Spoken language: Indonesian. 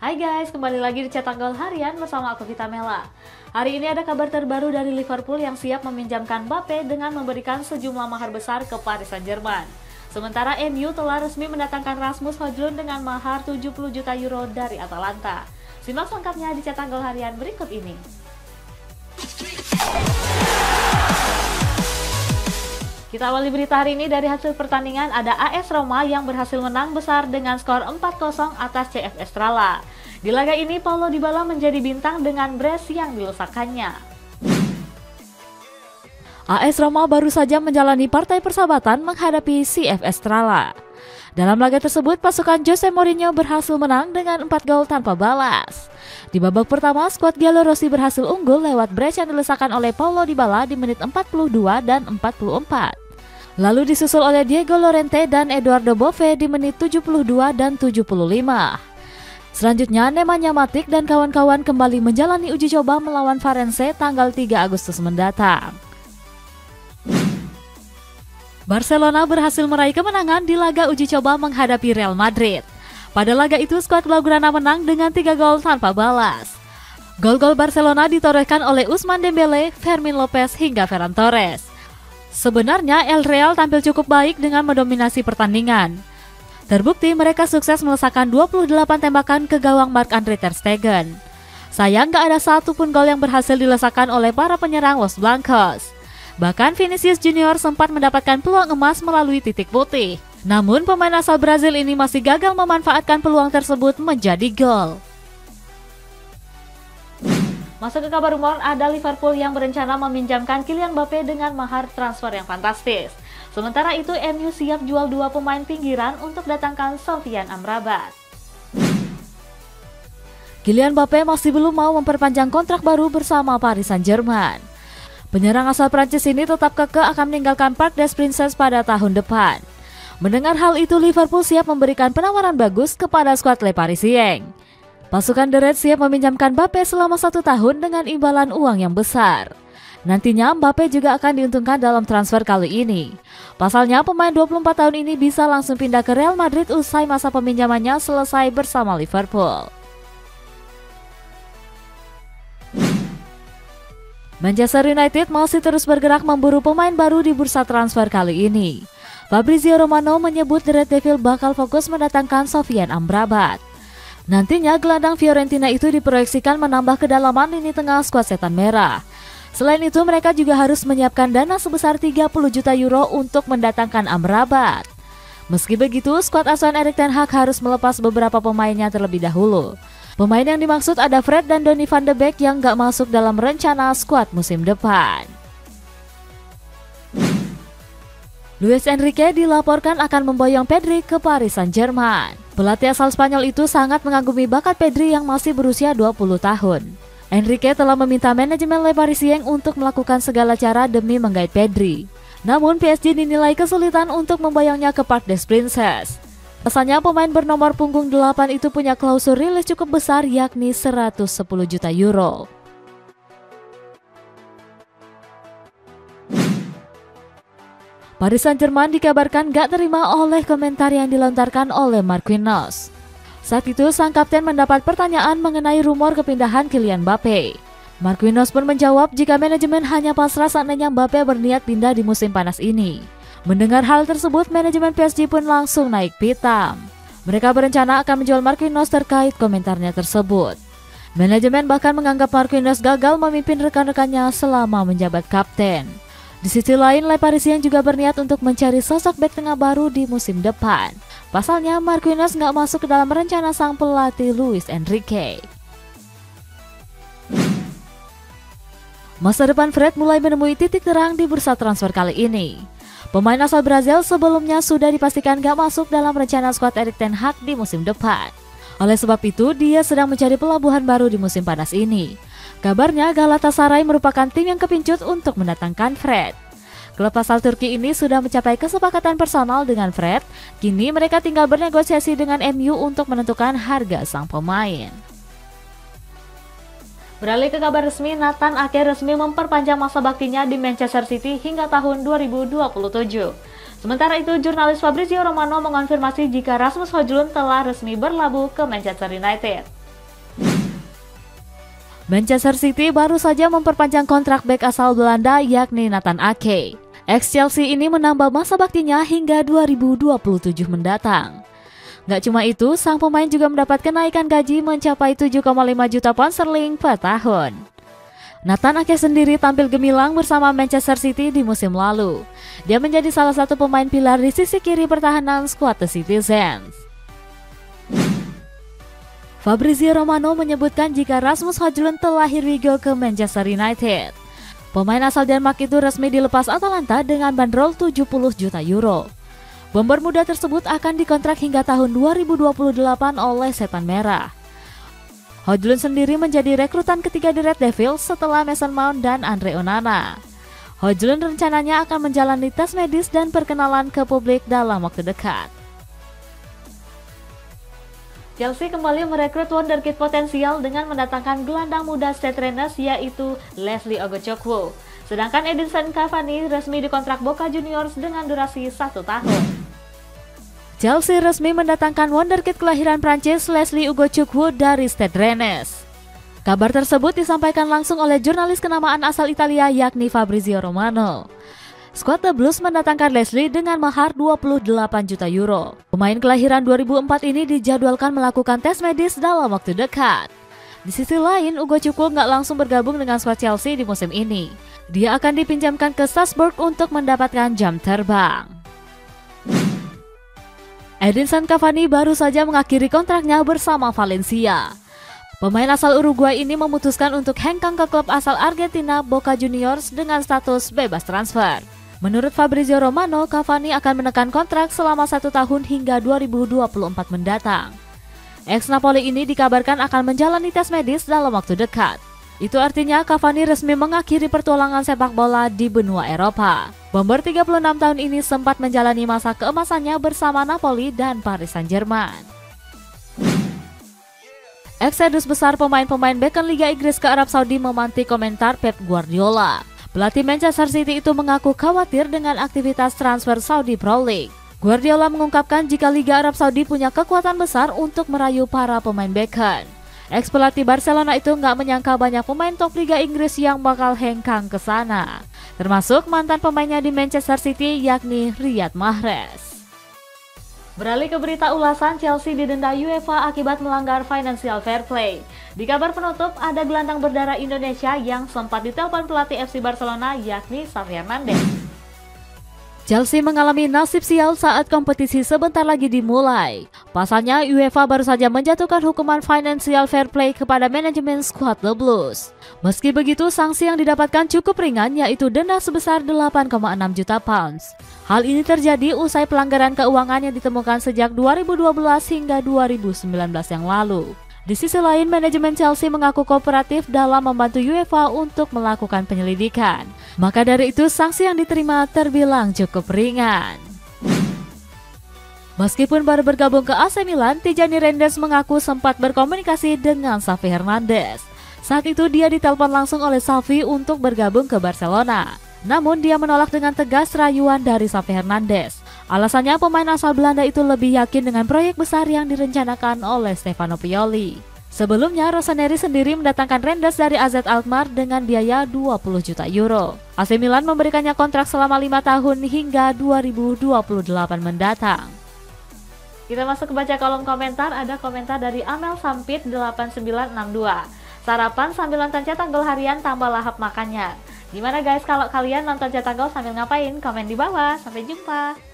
Hai guys, kembali lagi di Cetak Gol Harian bersama aku Vita Mela. Hari ini ada kabar terbaru dari Liverpool yang siap meminjamkan Mbappe dengan memberikan sejumlah mahar besar ke Paris Saint-Germain. Sementara MU telah resmi mendatangkan Rasmus Højlund dengan mahar 70 juta euro dari Atalanta. Simak lengkapnya di Cetak Gol Harian berikut ini. Kita awali berita hari ini dari hasil pertandingan. Ada AS Roma yang berhasil menang besar dengan skor 4-0 atas CF Estrela. Di laga ini Paulo Dybala menjadi bintang dengan brace yang dilesakannya. AS Roma baru saja menjalani partai persahabatan menghadapi CF Estrela. Dalam laga tersebut pasukan Jose Mourinho berhasil menang dengan 4 gol tanpa balas. Di babak pertama, skuad Giallorossi berhasil unggul lewat brace yang dilesakan oleh Paulo Dybala di menit 42 dan 44. Lalu disusul oleh Diego Llorente dan Eduardo Bove di menit 72 dan 75. Selanjutnya, Nemanja Matic dan kawan-kawan kembali menjalani uji coba melawan Valence tanggal 3 Agustus mendatang. Barcelona berhasil meraih kemenangan di laga uji coba menghadapi Real Madrid. Pada laga itu, skuad Blaugrana menang dengan 3 gol tanpa balas. Gol-gol Barcelona ditorehkan oleh Ousmane Dembélé, Fermin Lopez hingga Ferran Torres. Sebenarnya El Real tampil cukup baik dengan mendominasi pertandingan. Terbukti mereka sukses melesakkan 28 tembakan ke gawang Marc-Andre ter Stegen. Sayang gak ada satupun gol yang berhasil dilesakkan oleh para penyerang Los Blancos. Bahkan Vinicius Junior sempat mendapatkan peluang emas melalui titik putih. Namun pemain asal Brazil ini masih gagal memanfaatkan peluang tersebut menjadi gol. Masuk ke kabar rumor, ada Liverpool yang berencana meminjamkan Kylian Mbappe dengan mahar transfer yang fantastis. Sementara itu MU siap jual 2 pemain pinggiran untuk datangkan Sofyan Amrabat. Kylian Mbappe masih belum mau memperpanjang kontrak baru bersama Paris Saint-Germain. Penyerang asal Prancis ini tetap kekeh akan meninggalkan Parc des Princes pada tahun depan. Mendengar hal itu, Liverpool siap memberikan penawaran bagus kepada skuad Les Parisiens. Pasukan The Reds siap meminjamkan Mbappe selama 1 tahun dengan imbalan uang yang besar. Nantinya Mbappe juga akan diuntungkan dalam transfer kali ini. Pasalnya pemain 24 tahun ini bisa langsung pindah ke Real Madrid usai masa peminjamannya selesai bersama Liverpool. Manchester United masih terus bergerak memburu pemain baru di bursa transfer kali ini. Fabrizio Romano menyebut The Red Devil bakal fokus mendatangkan Sofyan Amrabat. Nantinya gelandang Fiorentina itu diproyeksikan menambah kedalaman lini tengah skuad Setan Merah. Selain itu mereka juga harus menyiapkan dana sebesar 30 juta euro untuk mendatangkan Amrabat. Meski begitu, skuad asuhan Erik ten Hag harus melepas beberapa pemainnya terlebih dahulu. Pemain yang dimaksud ada Fred dan Donny van de Beek yang gak masuk dalam rencana skuad musim depan. Luis Enrique dilaporkan akan memboyong Pedri ke Paris Saint-Germain. Pelatih asal Spanyol itu sangat mengagumi bakat Pedri yang masih berusia 20 tahun. Enrique telah meminta manajemen Les Parisiens untuk melakukan segala cara demi menggait Pedri. Namun PSG dinilai kesulitan untuk memboyongnya ke Parc des Princes. Pasalnya pemain bernomor punggung 8 itu punya klausul rilis cukup besar yakni 110 juta euro. Paris Saint-Germain dikabarkan gak terima oleh komentar yang dilontarkan oleh Marquinhos. Saat itu sang kapten mendapat pertanyaan mengenai rumor kepindahan Kylian Mbappe. Marquinhos pun menjawab jika manajemen hanya pasrah seandainya Mbappe berniat pindah di musim panas ini. Mendengar hal tersebut, manajemen PSG pun langsung naik pitam. Mereka berencana akan menjual Marquinhos terkait komentarnya tersebut. Manajemen bahkan menganggap Marquinhos gagal memimpin rekan-rekannya selama menjabat kapten. Di sisi lain, Les Parisiens juga berniat untuk mencari sosok bek tengah baru di musim depan. Pasalnya, Marquinhos nggak masuk ke dalam rencana sang pelatih Luis Enrique. Masa depan Fred mulai menemui titik terang di bursa transfer kali ini. Pemain asal Brazil sebelumnya sudah dipastikan gak masuk dalam rencana skuad Erik ten Hag di musim depan. Oleh sebab itu, dia sedang mencari pelabuhan baru di musim panas ini. Kabarnya Galatasaray merupakan tim yang kepincut untuk mendatangkan Fred. Klub asal Turki ini sudah mencapai kesepakatan personal dengan Fred. Kini mereka tinggal bernegosiasi dengan MU untuk menentukan harga sang pemain. Beralih ke kabar resmi, Nathan Ake resmi memperpanjang masa baktinya di Manchester City hingga tahun 2027. Sementara itu, jurnalis Fabrizio Romano mengonfirmasi jika Rasmus Højlund telah resmi berlabuh ke Manchester United. Manchester City baru saja memperpanjang kontrak bek asal Belanda yakni Nathan Ake. Ex-Chelsea ini menambah masa baktinya hingga 2027 mendatang. Gak cuma itu, sang pemain juga mendapat kenaikan gaji mencapai 7,5 juta pound sterling per tahun. Nathan Ake sendiri tampil gemilang bersama Manchester City di musim lalu. Dia menjadi salah satu pemain pilar di sisi kiri pertahanan skuad The Citizens. Fabrizio Romano menyebutkan jika Rasmus Højlund telah hirwigo ke Manchester United. Pemain asal Denmark itu resmi dilepas Atalanta dengan bandrol 70 juta euro. Bomber muda tersebut akan dikontrak hingga tahun 2028 oleh Setan Merah. Højlund sendiri menjadi rekrutan ketiga di Red Devils setelah Mason Mount dan Andre Onana. Højlund rencananya akan menjalani tes medis dan perkenalan ke publik dalam waktu dekat. Chelsea kembali merekrut wonderkid potensial dengan mendatangkan gelandang muda Stade Rennes yaitu Leslie Ugochukwu. Sedangkan Edinson Cavani resmi dikontrak Boca Juniors dengan durasi 1 tahun. Chelsea resmi mendatangkan wonderkid kelahiran Prancis Leslie Ugochukwu dari Stade Rennes. Kabar tersebut disampaikan langsung oleh jurnalis kenamaan asal Italia yakni Fabrizio Romano. Skuad The Blues mendatangkan Leslie dengan mahar 28 juta euro. Pemain kelahiran 2004 ini dijadwalkan melakukan tes medis dalam waktu dekat. Di sisi lain, Ugochukwu nggak langsung bergabung dengan skuad Chelsea di musim ini. Dia akan dipinjamkan ke Strasbourg untuk mendapatkan jam terbang. Edinson Cavani baru saja mengakhiri kontraknya bersama Valencia. Pemain asal Uruguay ini memutuskan untuk hengkang ke klub asal Argentina Boca Juniors dengan status bebas transfer. Menurut Fabrizio Romano, Cavani akan menekan kontrak selama 1 tahun hingga 2024 mendatang. Ex-Napoli ini dikabarkan akan menjalani tes medis dalam waktu dekat. Itu artinya Cavani resmi mengakhiri pertualangan sepak bola di benua Eropa. Bomber 36 tahun ini sempat menjalani masa keemasannya bersama Napoli dan Paris Saint-Germain. Eksodus besar pemain-pemain beken Liga Inggris ke Arab Saudi memantik komentar Pep Guardiola. Pelatih Manchester City itu mengaku khawatir dengan aktivitas transfer Saudi Pro League. Guardiola mengungkapkan jika Liga Arab Saudi punya kekuatan besar untuk merayu para pemain beken. Ex-pelatih Barcelona itu nggak menyangka banyak pemain top Liga Inggris yang bakal hengkang ke sana, termasuk mantan pemainnya di Manchester City yakni Riyad Mahrez. Beralih ke berita ulasan, Chelsea didenda UEFA akibat melanggar financial fair play. Di kabar penutup, ada gelandang berdarah Indonesia yang sempat ditelepon pelatih FC Barcelona yakni Xavi Hernandez. Chelsea mengalami nasib sial saat kompetisi sebentar lagi dimulai. Pasalnya, UEFA baru saja menjatuhkan hukuman financial fair play kepada manajemen skuad The Blues. Meski begitu, sanksi yang didapatkan cukup ringan yaitu denda sebesar 8,6 juta pounds. Hal ini terjadi usai pelanggaran keuangan yang ditemukan sejak 2012 hingga 2019 yang lalu. Di sisi lain, manajemen Chelsea mengaku kooperatif dalam membantu UEFA untuk melakukan penyelidikan. Maka dari itu, sanksi yang diterima terbilang cukup ringan. Meskipun baru bergabung ke AC Milan, Tijani Reinders mengaku sempat berkomunikasi dengan Xavi Hernandez. Saat itu dia ditelepon langsung oleh Xavi untuk bergabung ke Barcelona. Namun dia menolak dengan tegas rayuan dari Xavi Hernandez. Alasannya pemain asal Belanda itu lebih yakin dengan proyek besar yang direncanakan oleh Stefano Pioli. Sebelumnya, Rossoneri sendiri mendatangkan Reinders dari AZ Alkmaar dengan biaya 20 juta euro. AC Milan memberikannya kontrak selama 5 tahun hingga 2028 mendatang. Kita masuk ke baca kolom komentar, ada komentar dari Amel Sampit 8962. Sarapan sambil nonton Cetak Gol harian tambah lahap makannya. Gimana guys kalau kalian nonton Cetak Gol sambil ngapain? Komen di bawah. Sampai jumpa.